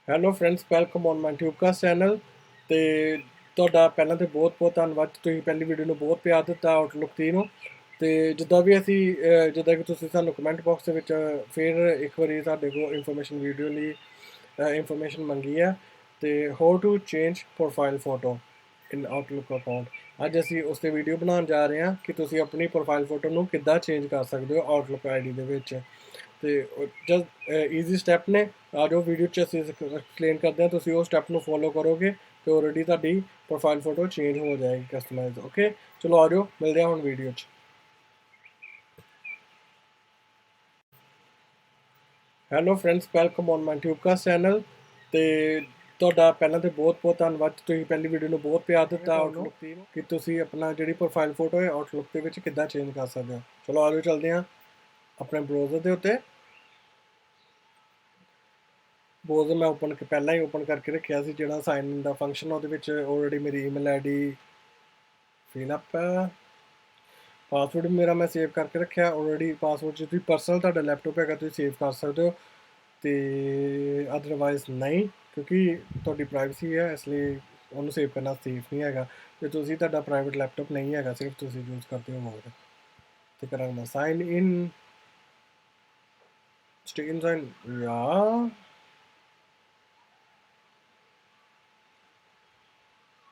Hello friends, welcome on my Tubecast channel. ਤੇ ਤੁਹਾਡਾ ਪਹਿਲਾਂ ਤੇ ਬਹੁਤ ਧੰਨਵਾਦ। ਤੁਸੀਂ ਪਹਿਲੀ ਵੀਡੀਓ ਨੂੰ ਬਹੁਤ ਪਿਆਰ ਦਿੱਤਾ ਆਊਟਲੁੱਕ 3 ਨੂੰ। ਤੇ ਜਿੱਦਾਂ ਕਿ ਤੁਸੀਂ ਸਾਨੂੰ ਕਮੈਂਟ ਬਾਕਸ ਦੇ ਵਿੱਚ ਫਿਰ ਇੱਕ ਵਾਰੀ ਸਾਡੇ ਕੋਲ ਇਨਫੋਰਮੇਸ਼ਨ ਵੀਡੀਓ ਲਈ ਇਨਫੋਰਮੇਸ਼ਨ ਮੰਗੀ ਹੈ। ਤੇ how to change profile photo in Outlook account. ਅੱਜ ਅਸੀਂ ਉਸ 'ਤੇ ਵੀਡੀਓ ਬਣਾਉਣ ਜਾ ਰਹੇ ਹਾਂ ਕਿ ਤੁਸੀਂ ਆਪਣੀ ਪ੍ਰੋਫਾਈਲ ਫੋਟੋ ਨੂੰ ਕਿੱਦਾਂ ਚੇਂਜ ਕਰ ਸਕਦੇ ਹੋ ਆਊਟਲੁੱਕ ਆਈਡੀ ਦੇ ਵਿੱਚ। ਤੇ ਜਸਟ ਈਜ਼ੀ ਸਟੈਪ ਨੇ। ਆ ਜੋ ਵੀਡੀਓ 'ਚ ਅਸੀਂ ਐਕਸਪਲੇਨ ਕਰਦੇ ਹਾਂ, ਤੁਸੀਂ ਉਹ ਸਟੈਪ ਨੂੰ ਫੋਲੋ ਕਰੋਗੇ ਤੇ ਆਲਰੇਡੀ ਤੁਹਾਡੀ ਪ੍ਰੋਫਾਈਲ ਫੋਟੋ ਚੇਂਜ ਹੋ ਜਾਏਗੀ, ਕਸਟਮਾਈਜ਼। ਓਕੇ, ਚਲੋ ਆ ਜਾਓ, ਮਿਲਦੇ ਹਾਂ ਹੁਣ ਵੀਡੀਓ 'ਚ। Hello friends, welcome on my Tubecast channel. ਤੇ ਤੁਹਾਡਾ ਪਹਿਲਾਂ ਤੇ ਬਹੁਤ ਧੰਨਵਾਦ। ਤੁਸੀਂ ਪਹਿਲੀ ਵੀਡੀਓ ਨੂੰ ਬਹੁਤ ਪਿਆਰ ਦਿੱਤਾ ਆਊਟਲੁੱਕ ਕਿ ਤੁਸੀਂ ਆਪਣਾ ਜਿਹੜੀ ਪ੍ਰੋਫਾਈਲ ਫੋਟੋ ਹੈ ਆਊਟਲੁੱਕ ਦੇ ਵਿੱਚ ਕਿੱਦਾਂ ਚੇਂਜ ਕਰ ਸਕਦੇ ਹੋ। ਚਲੋ ਆ ਜਾਓ, ਚੱਲਦੇ ਹਾਂ ਆਪਣੇ ਬਰਾਊਜ਼ਰ ਦੇ ਉੱਤੇ। ਬਰਾਊਜ਼ਰ ਮੈਂ ਪਹਿਲਾਂ ਹੀ ਓਪਨ ਕਰਕੇ ਰੱਖਿਆ ਸੀ, ਜਿਹੜਾ ਸਾਈਨ ਇਨ ਦਾ ਫੰਕਸ਼ਨ ਉਹਦੇ ਵਿੱਚ ਆਲਰੇਡੀ ਮੇਰੀ ਈਮੇਲ ਆਈਡੀ ਫਿਲ ਅਪ ਹੈ। ਪਾਸਵਰਡ ਮੇਰਾ ਮੈਂ ਸੇਵ ਕਰਕੇ ਰੱਖਿਆ ਆਲਰੇਡੀ। ਪਾਸਵਰਡ ਜੇ ਤੁਸੀਂ ਪਰਸਨਲ ਤੁਹਾਡਾ ਲੈਪਟਾਪ ਹੈਗਾ ਤੁਸੀਂ ਸੇਵ ਕਰ ਸਕਦੇ ਹੋ, ਤੇ ਅਦਰਵਾਈਜ਼ ਨਹੀਂ, ਕਿਉਂਕਿ ਤੁਹਾਡੀ ਪ੍ਰਾਈਵੇਸੀ ਹੈ, ਇਸ ਲਈ ਉਹਨੂੰ ਸੇਵ ਕਰਨਾ ਸੇਫ ਨਹੀਂ ਹੈਗਾ। ਜੇ ਤੁਹਾਡਾ ਪ੍ਰਾਈਵੇਟ ਲੈਪਟਾਪ ਨਹੀਂ ਹੈਗਾ, ਸਿਰਫ ਤੁਸੀਂ ਯੂਜ਼ ਕਰਦੇ ਹੋ ਹੋਰ। ਤੇ ਕਰਾਂਗਾ ਮੈਂ ਸਾਈਨ ਇਨ, ਸਟੇਨ ਸਾਈਨ ਯਾ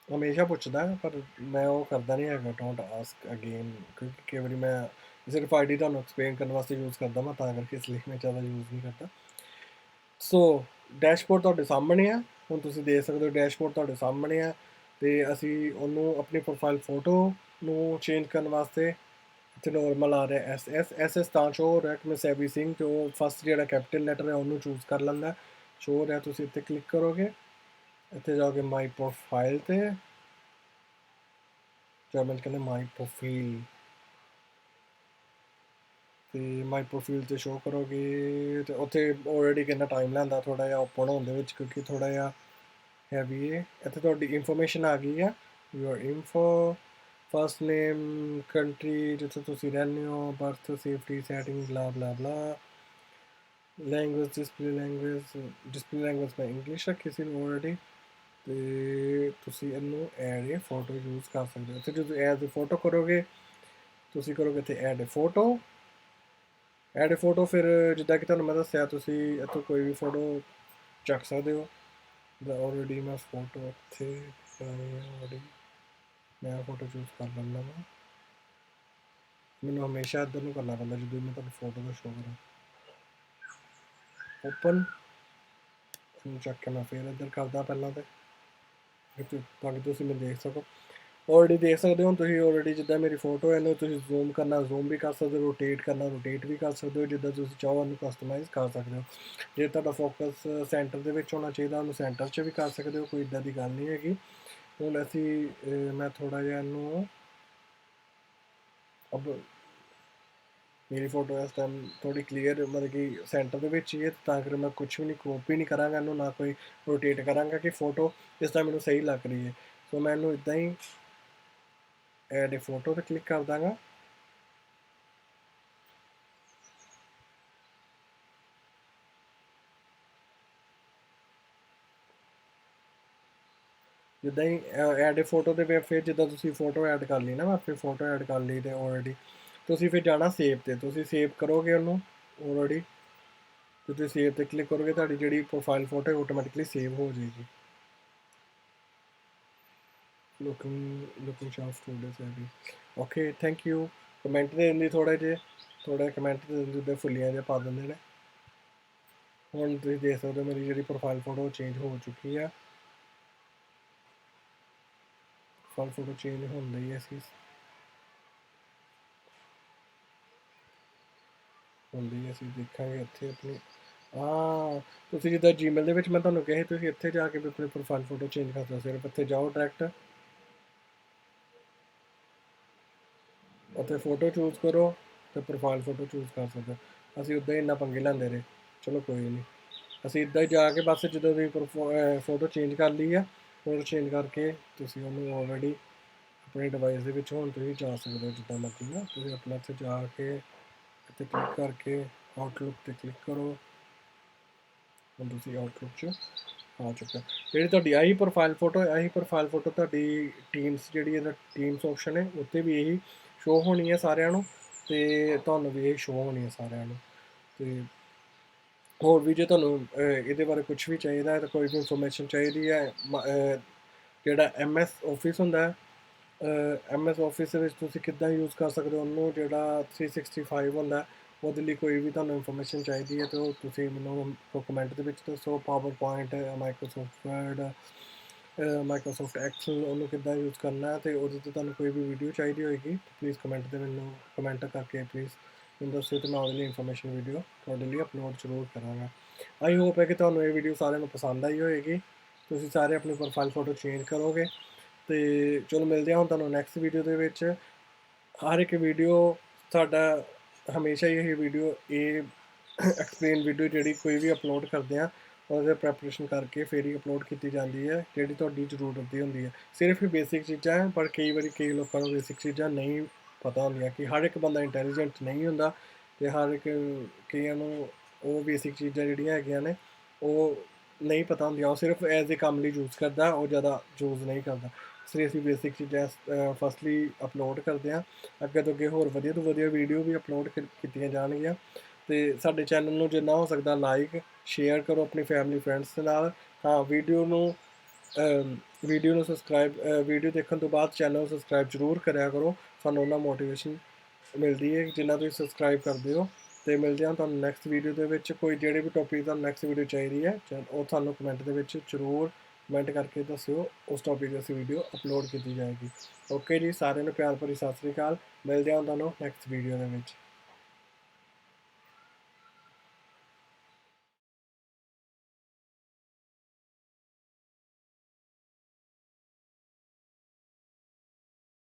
ਹਮੇਸ਼ਾ ਪੁੱਛਦਾ, ਪਰ ਮੈਂ ਉਹ ਕਰਦਾ ਨਹੀਂ ਹੈਗਾ, ਡੋਂਟ ਆਸਕ ਅਗੇਨ, ਕਿਉਂਕਿ ਕਈ ਵਾਰੀ ਮੈਂ ਸਿਰਫ ਆਈਡੀ ਤੁਹਾਨੂੰ ਐਕਸਪਲੇਨ ਕਰਨ ਵਾਸਤੇ ਯੂਜ਼ ਕਰਦਾ ਮੈਂ, ਤਾਂ ਕਰਕੇ ਇਸ ਲਈ ਮੈਂ ਜ਼ਿਆਦਾ ਯੂਜ਼ ਨਹੀਂ ਕਰਦਾ। ਸੋ ਡੈਸ਼ਬੋਰਡ ਤੁਹਾਡੇ ਸਾਹਮਣੇ ਆ, ਹੁਣ ਤੁਸੀਂ ਦੇਖ ਸਕਦੇ ਹੋ ਡੈਸ਼ਬੋਰਡ ਤੁਹਾਡੇ ਸਾਹਮਣੇ ਆ। ਤੇ ਅਸੀਂ ਉਹਨੂੰ ਆਪਣੀ ਪ੍ਰੋਫਾਈਲ ਫੋਟੋ ਨੂੰ ਚੇਂਜ ਕਰਨ ਵਾਸਤੇ ਇੱਥੇ ਨੋਰਮਲ ਆ ਰਿਹਾ ਐਸ ਤਾਂ ਸ਼ੋ ਹੋ ਰਿਹਾ ਕਿ ਮੈਂ ਸੈਵੀ ਸਿੰਘ, ਤੇ ਉਹ ਫਸਟ ਜਿਹੜਾ ਕੈਪੀਟਲ ਲੈਟਰ ਹੈ ਉਹਨੂੰ ਚੂਜ਼ ਕਰ ਲੈਂਦਾ। ਸ਼ੋ ਹੋ ਰਿਹਾ, ਤੁਸੀਂ ਇੱਥੇ ਕਲਿੱਕ ਕਰੋਗੇ, ਇੱਥੇ ਜਾਓਗੇ ਮਾਈ ਪ੍ਰੋਫਾਈਲ ਤੇ ਜਰਮਨ ਕਹਿੰਦੇ ਮਾਈ ਪ੍ਰੋਫਾਈਲ, ਤੇ ਮਾਈ ਪ੍ਰੋਫਾਈਲ ਤੇ ਸ਼ੋ ਕਰੋਗੇ ਤੇ ਉੱਥੇ ਆਲਰੇਡੀ ਕਿੰਨਾ ਟਾਈਮ ਲੈਂਦਾ ਥੋੜਾ ਜਿਹਾ ਓਪਨ ਹੋਣ ਦੇ ਵਿੱਚ, ਕਿਉਂਕਿ ਥੋੜਾ ਜਿਹਾ ਹੈਵੀ ਹੈ। ਇੱਥੇ ਤੁਹਾਡੀ ਇਨਫੋਰਮੇਸ਼ਨ ਆ ਗਈ ਆ, your info, first name, country ਜਿੱਥੇ ਤੁਸੀਂ ਰਹਿੰਦੇ ਹੋ, ਬਰਥ, ਸੇਫਟੀ ਸੈਟਿੰਗ, ਬਲਾ ਬਲਾ ਬਲਾ, ਲੈਂਗੁਏਜ, ਡਿਸਪਲੇ ਲੈਂਗੁਏਜ ਮੈਂ ਇੰਗਲਿਸ਼ ਰੱਖੀ ਸੀ ਆਲਰੇਡੀ। ਤੇ ਤੁਸੀਂ ਇਹਨੂੰ ਐਡ ਏ ਫੋਟੋ ਯੂਜ਼ ਕਰ ਸਕਦੇ ਹੋ। ਇੱਥੇ ਜਦੋਂ ਐਡ ਏ ਫੋਟੋ ਕਰੋਗੇ, ਤੁਸੀਂ ਕਰੋਗੇ ਇੱਥੇ ਐਡ ਏ ਫੋਟੋ। ਐਡ ਏ ਫੋਟੋ ਫਿਰ ਜਿੱਦਾਂ ਕਿ ਤੁਹਾਨੂੰ ਮੈਂ ਦੱਸਿਆ, ਤੁਸੀਂ ਇੱਥੋਂ ਕੋਈ ਵੀ ਫੋਟੋ ਚੱਕ ਸਕਦੇ ਹੋ। ਆਲਰੇਡੀ ਮੈਂ ਫੋਟੋ ਇੱਥੇ ਆਲਰੇਡੀ ਮੈਂ ਫੋਟੋ ਚੂਜ਼ ਕਰ ਲੈਂਦਾ ਵਾ। ਮੈਨੂੰ ਹਮੇਸ਼ਾ ਇੱਧਰ ਨੂੰ ਕਰਨਾ ਪੈਂਦਾ ਜਦੋਂ ਮੈਂ ਤੁਹਾਨੂੰ ਫੋਟੋ ਦਾ ਸ਼ੋਅ ਕਰਾਂ। ਓਪਨ ਇਹਨੂੰ ਚੱਕ ਕੇ ਮੈਂ ਫਿਰ ਇੱਧਰ ਕਰਦਾ ਪਹਿਲਾਂ ਤਾਂ ਕਿ ਤੁਸੀਂ ਮੈਨੂੰ ਦੇਖ ਸਕੋ। ਆਲਰੇਡੀ ਦੇਖ ਸਕਦੇ ਹੋ ਤੁਸੀਂ, ਆਲਰੇਡੀ ਜਿੱਦਾਂ ਮੇਰੀ ਫੋਟੋ ਹੈ, ਇਹਨੂੰ ਤੁਸੀਂ ਜ਼ੂਮ ਕਰਨਾ ਜ਼ੂਮ ਵੀ ਕਰ ਸਕਦੇ ਹੋ, ਰੋਟੇਟ ਕਰਨਾ ਰੋਟੇਟ ਵੀ ਕਰ ਸਕਦੇ ਹੋ, ਜਿੱਦਾਂ ਤੁਸੀਂ ਚਾਹੋ ਉਹਨੂੰ ਕਸਟਮਾਈਜ਼ ਕਰ ਸਕਦੇ ਹੋ। ਜੇ ਤੁਹਾਡਾ ਫੋਕਸ ਸੈਂਟਰ ਦੇ ਵਿੱਚ ਹੋਣਾ ਚਾਹੀਦਾ, ਉਹਨੂੰ ਸੈਂਟਰ 'ਚ ਵੀ ਕਰ ਸਕਦੇ ਹੋ, ਕੋਈ ਇੱਦਾਂ ਦੀ ਗੱਲ ਨਹੀਂ ਹੈਗੀ। ਹੁਣ ਮੈਂ ਥੋੜ੍ਹਾ ਜਿਹਾ ਇਹਨੂੰ ਮੇਰੀ ਫੋਟੋ ਇਸ ਟਾਈਮ ਥੋੜੀ ਕਲੀਅਰ, ਮਤਲਬ ਕਿ ਸੈਂਟਰ ਦੇ ਵਿੱਚ ਹੀ ਹੈ, ਤਾਂ ਕਰਕੇ ਮੈਂ ਕੁਛ ਵੀ ਨਹੀਂ ਕਰੋਪ ਵੀ ਨਹੀਂ ਕਰਾਂਗਾ ਇਹਨੂੰ, ਨਾ ਕੋਈ ਰੋਟੇਟ ਕਰਾਂਗਾ, ਕਿ ਫੋਟੋ ਇਸ ਟਾਈਮ ਮੈਨੂੰ ਸਹੀ ਲੱਗ ਰਹੀ ਹੈ। ਸੋ ਮੈਂ ਇਹਨੂੰ ਇੱਦਾਂ ਹੀ ਐਡ ਏ ਫੋਟੋ 'ਤੇ ਕਲਿੱਕ ਕਰ ਦਾਂਗਾ। ਜਿੱਦਾਂ ਹੀ ਐਡ ਏ ਫੋਟੋ ਦੇ ਫਿਰ ਜਿੱਦਾਂ ਤੁਸੀਂ ਫੋਟੋ ਐਡ ਕਰ ਲਈ ਨਾ, ਮੈਂ ਆਪਣੀ ਫੋਟੋ ਐਡ ਕਰ ਲਈ ਤੇ ਆਲਰੇਡੀ ਤੁਸੀਂ ਫਿਰ ਜਾਣਾ ਸੇਵ ਤੇ, ਤੁਸੀਂ ਸੇਵ ਕਰੋਗੇ ਉਹਨੂੰ ਆਲਰੇਡੀ। ਤੁਸੀਂ ਸੇਵ ਤੇ ਕਲਿੱਕ ਕਰੋਗੇ, ਤੁਹਾਡੀ ਜਿਹੜੀ ਪ੍ਰੋਫਾਈਲ ਫੋਟੋ ਹੈ ਆਟੋਮੈਟਿਕਲੀ ਸੇਵ ਹੋ ਜਾਏਗੀ। ਲੁਕਿੰਗ ਸ਼ਾਰਪ ਸਟੂਡੀਓਸ ਹੈ ਵੀ ਓਕੇ, ਥੈਂਕ ਯੂ। ਕਮੈਂਟ ਦੇ ਦਿੰਦੀ ਥੋੜਾ ਕਮੈਂਟ ਦੇ ਦਿੰਦੇ, ਉੱਤੇ ਫੁੱਲੀਆਂ ਜਿਹਾ ਪਾ ਦਿੰਦੇ ਨੇ। ਹੁਣ ਤੁਸੀਂ ਦੇਖ ਸਕਦੇ ਹੋ ਮੇਰੀ ਜਿਹੜੀ ਪ੍ਰੋਫਾਈਲ ਫੋਟੋ ਚੇਂਜ ਹੋ ਚੁੱਕੀ ਆ। ਪ੍ਰੋਫਾਈਲ ਫੋਟੋ ਚੇਂਜ ਹੁੰਦੀ ਹੈ, ਅਸੀਂ ਦੇਖਾਂਗੇ ਇੱਥੇ ਆਪਣੀ। ਹਾਂ, ਤੁਸੀਂ ਜਿੱਦਾਂ ਜੀਮੇਲ ਦੇ ਵਿੱਚ ਮੈਂ ਤੁਹਾਨੂੰ ਕਿਹਾ ਸੀ, ਤੁਸੀਂ ਇੱਥੇ ਜਾ ਕੇ ਵੀ ਆਪਣੀ ਪ੍ਰੋਫਾਈਲ ਫੋਟੋ ਚੇਂਜ ਕਰ ਸਕਦੇ ਹੋ। ਸਿਰਫ ਇੱਥੇ ਜਾਓ ਡਾਇਰੈਕਟ, ਉੱਥੇ ਫੋਟੋ ਚੂਜ਼ ਕਰੋ ਅਤੇ ਪ੍ਰੋਫਾਈਲ ਫੋਟੋ ਚੂਜ਼ ਕਰ ਸਕਦੇ ਹੋ। ਅਸੀਂ ਉੱਦਾਂ ਹੀ ਇੰਨਾ ਪੰਗੇ ਲੈਂਦੇ ਰਹੇ, ਚਲੋ ਕੋਈ ਨਹੀਂ। ਅਸੀਂ ਇੱਦਾਂ ਹੀ ਜਾ ਕੇ ਬਸ ਜਦੋਂ ਵੀ ਫੋਟੋ ਚੇਂਜ ਕਰ ਲਈ ਆ, ਫੋਟੋ ਚੇਂਜ ਕਰਕੇ ਤੁਸੀਂ ਉਹਨੂੰ ਆਲਰੇਡੀ ਆਪਣੇ ਡਿਵਾਈਸ ਦੇ ਵਿੱਚ ਹੁਣ ਤੁਸੀਂ ਜਾ ਸਕਦੇ ਹੋ ਜਿੱਦਾਂ ਮਰਜ਼ੀ ਨਾ। ਤੁਸੀਂ ਆਪਣਾ ਇੱਥੇ ਜਾ ਕੇ ਇੱਥੇ ਕਲਿੱਕ ਕਰਕੇ ਆਊਟਲੁੱਕ 'ਤੇ ਕਲਿੱਕ ਕਰੋ। ਹੁਣ ਤੁਸੀਂ ਆਊਟਲੁੱਕ 'ਚ ਆ ਚੁੱਕਾ। ਜਿਹੜੀ ਤੁਹਾਡੀ ਆਹੀ ਪ੍ਰੋਫਾਈਲ ਫੋਟੋ ਹੈ, ਆਹੀ ਪ੍ਰੋਫਾਈਲ ਫੋਟੋ ਤੁਹਾਡੀ ਟੀਮਸ ਜਿਹੜੀ ਇਹਦਾ ਟੀਮਸ ਆਪਸ਼ਨ ਹੈ ਉੱਤੇ ਵੀ ਇਹੀ ਸ਼ੋਅ ਹੋਣੀ ਹੈ ਸਾਰਿਆਂ ਨੂੰ, ਅਤੇ ਤੁਹਾਨੂੰ ਵੀ ਇਹ ਸ਼ੋਅ ਹੋਣੀ ਹੈ ਸਾਰਿਆਂ ਨੂੰ। ਅਤੇ ਹੋਰ ਵੀ ਜੇ ਤੁਹਾਨੂੰ ਇਹਦੇ ਬਾਰੇ ਕੁਛ ਵੀ ਚਾਹੀਦਾ ਹੈ ਤਾਂ ਕੋਈ ਵੀ ਇਨਫੋਰਮੇਸ਼ਨ ਚਾਹੀਦੀ ਹੈ, ਜਿਹੜਾ MS ਆਫਿਸ ਹੁੰਦਾ ਹੈ, MS ਆਫਿਸ ਦੇ ਵਿੱਚ ਤੁਸੀਂ ਕਿੱਦਾਂ ਯੂਜ਼ ਕਰ ਸਕਦੇ ਹੋ ਉਹਨੂੰ, ਜਿਹੜਾ 365 ਹੁੰਦਾ ਉਹਦੇ ਲਈ ਕੋਈ ਵੀ ਤੁਹਾਨੂੰ ਇਨਫੋਰਮੇਸ਼ਨ ਚਾਹੀਦੀ ਹੈ ਤਾਂ ਉਹ ਤੁਸੀਂ ਮੈਨੂੰ ਕਮੈਂਟ ਦੇ ਵਿੱਚ ਦੱਸੋ। PowerPoint, Microsoft Word, Microsoft Excel, ਉਹਨੂੰ ਕਿੱਦਾਂ ਯੂਜ਼ ਕਰਨਾ ਹੈ, ਅਤੇ ਉਹਦੇ 'ਤੇ ਤੁਹਾਨੂੰ ਕੋਈ ਵੀ ਵੀਡੀਓ ਚਾਹੀਦੀ ਹੋਏਗੀ ਪਲੀਜ਼ ਕਮੈਂਟ 'ਤੇ ਮੈਨੂੰ ਕਮੈਂਟ ਕਰਕੇ ਪਲੀਜ਼ ਮੈਨੂੰ ਦੱਸਿਓ, ਅਤੇ ਮੈਂ ਉਹਦੇ ਲਈ ਇਨਫੋਰਮੇਸ਼ਨ ਵੀਡੀਓ ਤੁਹਾਡੇ ਲਈ ਅਪਲੋਡ ਜ਼ਰੂਰ ਕਰਾਂਗਾ। ਆਈ ਹੋਪ ਹੈ ਕਿ ਤੁਹਾਨੂੰ ਇਹ ਵੀਡੀਓ ਸਾਰਿਆਂ ਨੂੰ ਪਸੰਦ ਆਈ ਹੋਏਗੀ, ਤੁਸੀਂ ਸਾਰੇ ਆਪਣੀ ਪ੍ਰੋਫਾਈਲ ਫੋਟੋ ਚੇਂਜ ਕਰੋਗੇ। ਅਤੇ ਚਲੋ ਮਿਲਦੇ ਹਾਂ ਹੁਣ ਤੁਹਾਨੂੰ ਨੈਕਸਟ ਵੀਡੀਓ ਦੇ ਵਿੱਚ। ਹਰ ਇੱਕ ਵੀਡੀਓ ਸਾਡਾ ਹਮੇਸ਼ਾ ਹੀ ਇਹ ਵੀਡੀਓ ਇਹ ਐਕਸਪਲੇਨ ਵੀਡੀਓ ਜਿਹੜੀ ਕੋਈ ਵੀ ਅਪਲੋਡ ਕਰਦੇ ਹਾਂ ਉਹਦੇ ਪ੍ਰੈਪਰੇਸ਼ਨ ਕਰਕੇ ਫਿਰ ਹੀ ਅਪਲੋਡ ਕੀਤੀ ਜਾਂਦੀ ਹੈ, ਜਿਹੜੀ ਤੁਹਾਡੀ ਜ਼ਰੂਰਤ ਦੀ ਹੁੰਦੀ ਹੈ। ਸਿਰਫ ਹੀ ਬੇਸਿਕ ਚੀਜ਼ਾਂ ਹੈ, ਪਰ ਕਈ ਵਾਰੀ ਕਈ ਲੋਕਾਂ ਨੂੰ ਬੇਸਿਕ ਚੀਜ਼ਾਂ ਨਹੀਂ ਪਤਾ ਹੁੰਦੀਆਂ, ਕਿ ਹਰ ਇੱਕ ਬੰਦਾ ਇੰਟੈਲੀਜੈਂਟ ਨਹੀਂ ਹੁੰਦਾ, ਅਤੇ ਹਰ ਇੱਕ ਕਈਆਂ ਨੂੰ ਉਹ ਬੇਸਿਕ ਚੀਜ਼ਾਂ ਜਿਹੜੀਆਂ ਹੈਗੀਆਂ ਨੇ ਉਹ ਨਹੀਂ ਪਤਾ ਹੁੰਦੀਆਂ, ਉਹ ਸਿਰਫ ਐਜ਼ ਏ ਕੰਮ ਲਈ ਯੂਜ਼ ਕਰਦਾ, ਉਹ ਜ਼ਿਆਦਾ ਯੂਜ਼ ਨਹੀਂ ਕਰਦਾ। ਇਸ ਲਈ ਅਸੀਂ ਬੇਸਿਕ ਚੀਜ਼ਾਂ ਫਸਟਲੀ ਅਪਲੋਡ ਕਰਦੇ ਹਾਂ। ਅੱਗੇ ਤੋਂ ਅੱਗੇ ਹੋਰ ਵਧੀਆ ਤੋਂ ਵਧੀਆ ਵੀਡੀਓ ਵੀ ਅਪਲੋਡ ਕੀਤੀਆਂ ਜਾਣਗੀਆਂ। ਅਤੇ ਸਾਡੇ ਚੈਨਲ ਨੂੰ ਜਿੰਨਾ ਹੋ ਸਕਦਾ ਲਾਈਕ ਸ਼ੇਅਰ ਕਰੋ ਆਪਣੀ ਫੈਮਿਲੀ ਫਰੈਂਡਸ ਦੇ ਨਾਲ। ਹਾਂ, ਵੀਡੀਓ ਨੂੰ ਸਬਸਕ੍ਰਾਈਬ, ਵੀਡੀਓ ਦੇਖਣ ਤੋਂ ਬਾਅਦ ਚੈਨਲ ਨੂੰ ਸਬਸਕ੍ਰਾਈਬ ਜ਼ਰੂਰ ਕਰਿਆ ਕਰੋ, ਸਾਨੂੰ ਉਹਨਾਂ ਮੋਟੀਵੇਸ਼ਨ ਮਿਲਦੀ ਹੈ ਜਿੰਨਾ ਤੁਸੀਂ ਸਬਸਕ੍ਰਾਈਬ ਕਰਦੇ ਹੋ। ਅਤੇ ਮਿਲਦੇ ਹਾਂ ਤੁਹਾਨੂੰ ਨੈਕਸਟ ਵੀਡੀਓ ਦੇ ਵਿੱਚ। ਕੋਈ ਜਿਹੜੇ ਵੀ ਟੌਪਿਕ ਤੁਹਾਨੂੰ ਨੈਕਸਟ ਵੀਡੀਓ ਚਾਹੀਦੀ ਹੈ ਉਹ ਤੁਹਾਨੂੰ ਕਮੈਂਟ ਦੇ ਵਿੱਚ ਜ਼ਰੂਰ ਕਮੈਂਟ ਕਰਕੇ ਦੱਸਿਓ, ਉਸ ਟੌਪਿਕ 'ਤੇ ਅਸੀਂ ਵੀਡੀਓ ਅਪਲੋਡ ਕੀਤੀ ਜਾਏਗੀ। ਓਕੇ ਜੀ, ਸਾਰਿਆਂ ਨੂੰ ਪਿਆਰ ਭਰੀ ਸਤਿ ਸ਼੍ਰੀ ਅਕਾਲ। ਮਿਲਦੇ ਹਾਂ ਤੁਹਾਨੂੰ ਨੈਕਸਟ ਵੀਡੀਓ ਦੇ ਵਿੱਚ।